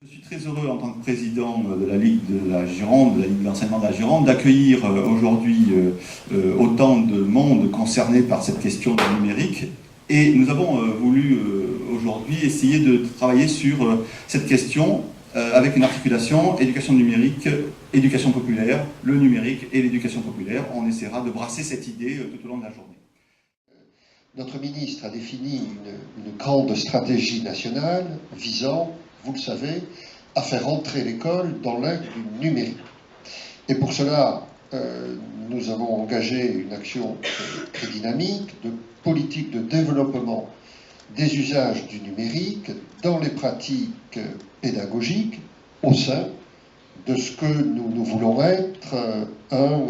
Je suis très heureux en tant que président de la Ligue de la Gironde, de la Ligue d'enseignement de la Gironde, d'accueillir aujourd'hui autant de monde concerné par cette question du numérique. Et nous avons voulu aujourd'hui essayer de travailler sur cette question avec une articulation éducation numérique, éducation populaire, le numérique et l'éducation populaire. On essaiera de brasser cette idée tout au long de la journée. Notre ministre a défini une grande stratégie nationale visant, vous le savez, à faire entrer l'école dans l'ère du numérique. Et pour cela, nous avons engagé une action très dynamique de politique de développement des usages du numérique dans les pratiques pédagogiques au sein de ce que nous voulons être un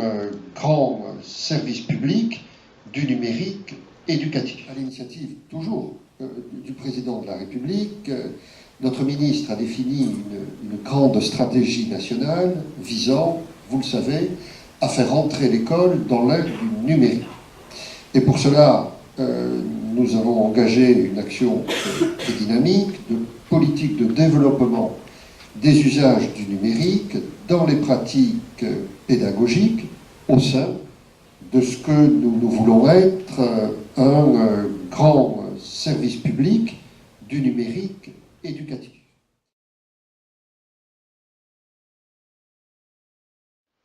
grand service public du numérique éducatif. À l'initiative, toujours, du président de la République, notre ministre a défini une grande stratégie nationale visant, vous le savez, à faire entrer l'école dans l'ère du numérique. Et pour cela, nous avons engagé une action très dynamique de politique de développement des usages du numérique dans les pratiques pédagogiques au sein de ce que nous voulons être un grand service public du numérique éducatif.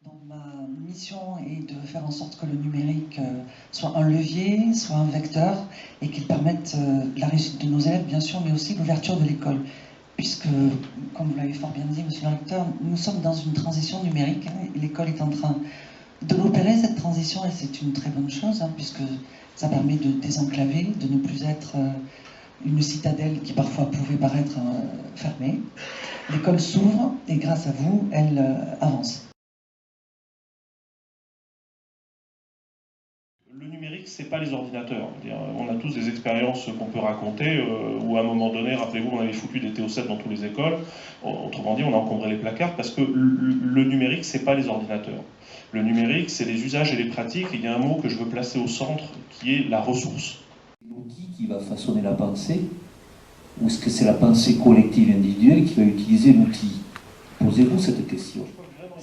Donc, ma mission est de faire en sorte que le numérique soit un levier, soit un vecteur, et qu'il permette la réussite de nos élèves, bien sûr, mais aussi l'ouverture de l'école. Puisque, comme vous l'avez fort bien dit, monsieur le recteur, nous sommes dans une transition numérique, et l'école est en train de l'opérer, cette transition, et c'est une très bonne chose, puisque ça permet de désenclaver, de ne plus être une citadelle qui parfois pouvait paraître fermée. L'école s'ouvre, et grâce à vous, elle avance. Le numérique, c'est pas les ordinateurs. On a tous des expériences qu'on peut raconter où à un moment donné, rappelez-vous, on avait foutu des TO7 dans toutes les écoles. Autrement dit, on a encombré les placards parce que le numérique, c'est pas les ordinateurs. Le numérique, c'est les usages et les pratiques. Et il y a un mot que je veux placer au centre qui est la ressource. L'outil qui va façonner la pensée, ou est-ce que c'est la pensée collective individuelle qui va utiliser l'outil? Posez-vous cette question.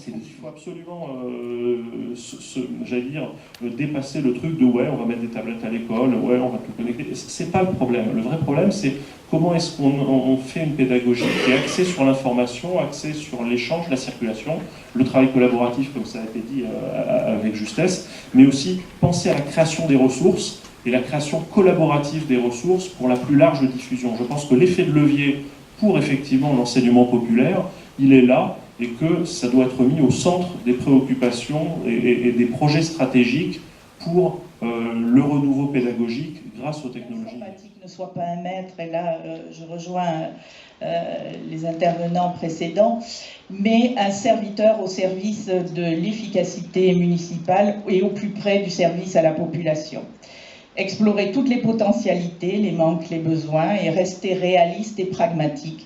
Il faut absolument, j'allais dire, dépasser le truc de ouais, on va mettre des tablettes à l'école, ouais, on va tout connecter. C'est pas le problème. Le vrai problème, c'est comment est-ce qu'on fait une pédagogie qui est axée sur l'information, axée sur l'échange, la circulation, le travail collaboratif, comme ça a été dit avec justesse, mais aussi penser à la création des ressources et la création collaborative des ressources pour la plus large diffusion. Je pense que l'effet de levier pour effectivement l'enseignement populaire, il est là, et que ça doit être mis au centre des préoccupations et des projets stratégiques pour le renouveau pédagogique grâce aux technologies. L'informatique ne soit pas un maître, et là je rejoins les intervenants précédents, mais un serviteur au service de l'efficacité municipale et au plus près du service à la population. Explorer toutes les potentialités, les manques, les besoins, et rester réaliste et pragmatique.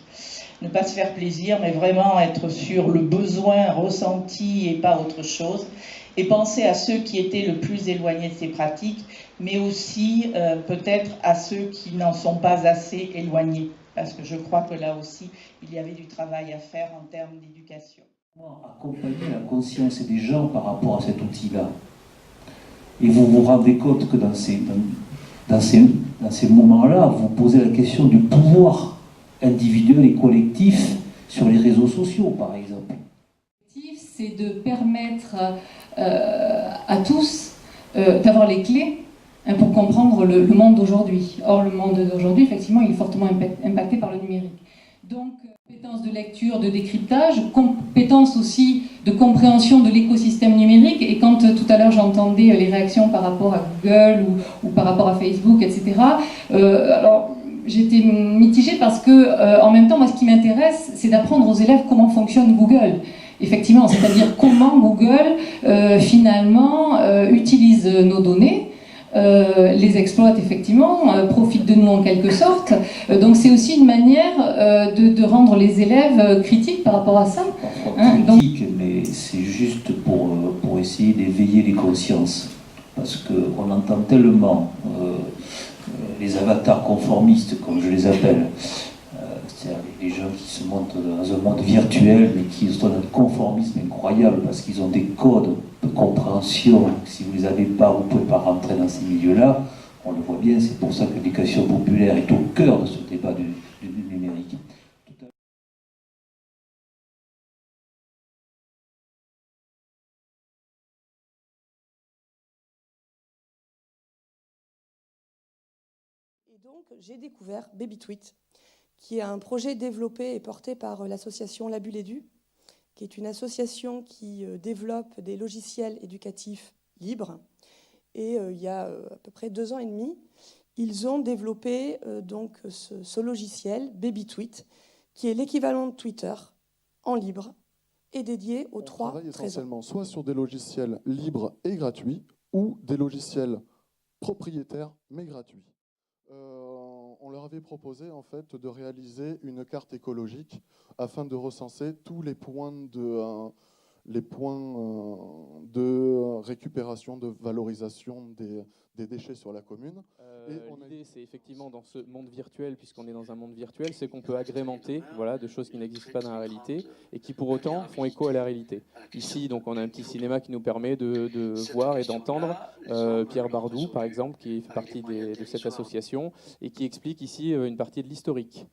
Ne pas se faire plaisir, mais vraiment être sur le besoin ressenti et pas autre chose. Et penser à ceux qui étaient le plus éloignés de ces pratiques, mais aussi peut-être à ceux qui n'en sont pas assez éloignés. Parce que je crois que là aussi, il y avait du travail à faire en termes d'éducation. Accompagner la conscience des gens par rapport à cet outil-là. Et vous vous rendez compte que dans ces moments-là, vous posez la question du pouvoir individuel et collectif sur les réseaux sociaux, par exemple. L'objectif, c'est de permettre à tous d'avoir les clés pour comprendre le monde d'aujourd'hui. Or, le monde d'aujourd'hui, effectivement, il est fortement impacté par le numérique. Donc, compétences de lecture, de décryptage, compétences aussi de compréhension de l'écosystème numérique. Et quand tout à l'heure j'entendais les réactions par rapport à Google ou par rapport à Facebook, etc., alors j'étais mitigée parce que, en même temps, moi, ce qui m'intéresse, c'est d'apprendre aux élèves comment fonctionne Google. Effectivement, c'est-à-dire comment Google, finalement, utilise nos données, les exploite effectivement, profite de nous en quelque sorte. Donc c'est aussi une manière de rendre les élèves critiques par rapport à ça. Mais c'est juste pour essayer d'éveiller les consciences. Parce qu'on entend tellement les avatars conformistes, comme je les appelle, C'est-à-dire les gens qui se montrent dans un monde virtuel, mais qui sont dans un conformisme incroyable, parce qu'ils ont des codes de compréhension. Si vous ne les avez pas, vous ne pouvez pas rentrer dans ces milieux-là. On le voit bien, c'est pour ça que l'éducation populaire est au cœur de ce débat du numérique. Et donc, j'ai découvert BabyTweet, qui est un projet développé et porté par l'association La Bulle Édu, qui est une association qui développe des logiciels éducatifs libres. Et il y a à peu près 2 ans et demi, ils ont développé donc ce logiciel BabyTweet, qui est l'équivalent de Twitter en libre et dédié aux 3 On travaille trésors. essentiellement soit sur des logiciels libres et gratuits, ou des logiciels propriétaires mais gratuits. On leur avait proposé en fait de réaliser une carte écologique afin de recenser tous les points de récupération, de valorisation des déchets sur la commune. L'idée, c'est effectivement dans ce monde virtuel, puisqu'on est dans un monde virtuel, c'est qu'on peut agrémenter de choses qui n'existent pas dans la réalité et qui pour autant font écho à la réalité. Ici, donc, on a un petit cinéma qui nous permet de voir et d'entendre Pierre Bardou, par exemple, qui fait partie de cette association et qui explique ici une partie de l'historique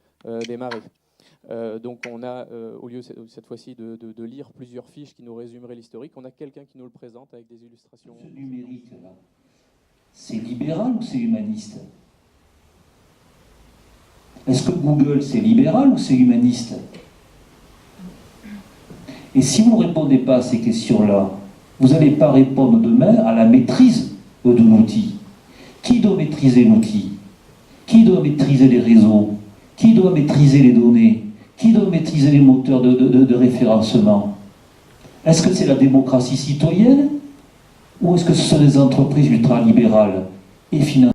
des marais. Donc on a, au lieu cette fois-ci de lire plusieurs fiches qui nous résumeraient l'historique, on a quelqu'un qui nous le présente avec des illustrations. Ce numérique, là, c'est libéral ou c'est humaniste? Est-ce que Google, c'est libéral ou c'est humaniste? Et si vous ne répondez pas à ces questions-là, vous n'allez pas répondre demain à la maîtrise de l'outil. Qui doit maîtriser l'outil? Qui doit maîtriser les réseaux? Qui doit maîtriser les données? Qui doit maîtriser les moteurs de référencement? Est-ce que c'est la démocratie citoyenne ou est-ce que ce sont des entreprises ultralibérales et financières?